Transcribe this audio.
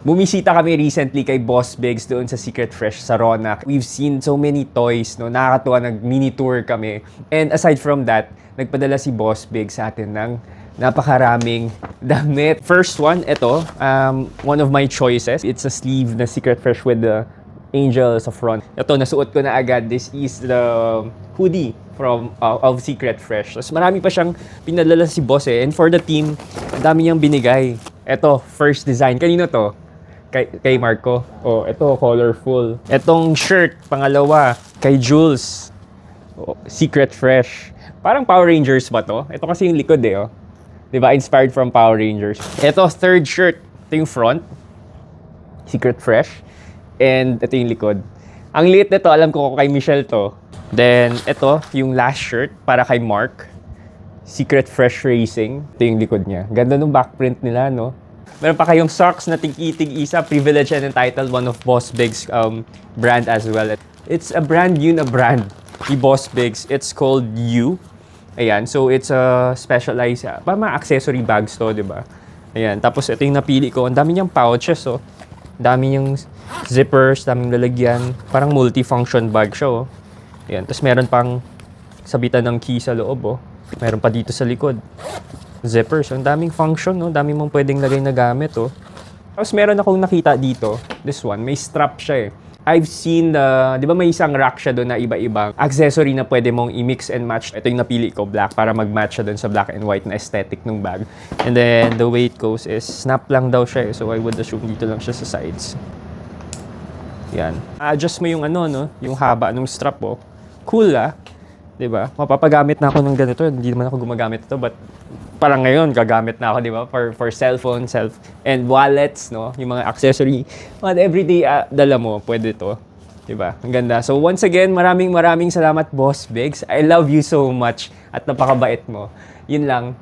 Bumisita kami recently kay Boss Bigs doon sa Secret Fresh sa Ronac. We've seen so many toys, no? Nakakatuwa, nag-mini tour kami. And aside from that, nagpadala si Boss Bigs sa atin ng napakaraming damit. First one, ito, one of my choices. It's a sleeve na Secret Fresh with the angel sa front. Ito, nasuot ko na agad. This is the hoodie from of Secret Fresh. Tapos marami pa siyang pinadala si Boss eh. And for the team, ang dami niyang binigay. Ito, first design. Kanino to? Kay Marco. Oh, ito, colorful. Etong shirt, pangalawa, kay Jules. Oh, Secret Fresh. Parang Power Rangers ba to? Ito kasi yung likod eh, oh. Diba? Inspired from Power Rangers. Ito, third shirt. Ito yung front. Secret Fresh. And ito yung likod. Ang liit nito, alam ko kay Michelle to. Then, ito, yung last shirt para kay Mark. Secret Fresh Racing. Ito yung likod niya. Ganda nung backprint nila, no? Meron pa kayong socks na tig-itig isa, privilege and entitled, one of Boss Big's brand as well. It's a brand new na brand ni Boss Big's. It's called You. Ayan, so it's a specialized, mga accessory bags to, di ba? Ayan, tapos ito yung napili ko. Ang dami niyang pouches, oh. Ang dami niyang zippers, daming lalagyan. Parang multi-function bag siya, oh. Ayan, tapos meron pang sabitan ng key sa loob, oh. Meron pa dito sa likod. Zippers. Ang daming function, no? Dami mong pwedeng lagay na gamit, oh. Tapos meron akong nakita dito. This one, may strap siya, eh. I've seen di ba may isang rack siya doon na iba-ibang accessory na pwede mong i-mix and match. Ito yung napili ko, black, para mag-match siya doon sa black and white na aesthetic ng bag. And then, the way it goes is, snap lang daw siya, eh. So, I would assume dito lang siya sa sides. Yan. Adjust mo yung no? Yung haba ng strap, oh. Cool, ah. Diba? Mapapagamit na ako ng ganito. Hindi naman ako gumagamit ito, but parang ngayon, gagamit na ako, di ba? For cellphone, and wallets, no? Yung mga accessory. Mga everyday dala mo, pwede to. Di ba? Ang ganda. So once again, maraming salamat, Boss Bigs. I love you so much at napakabait mo. Yun lang.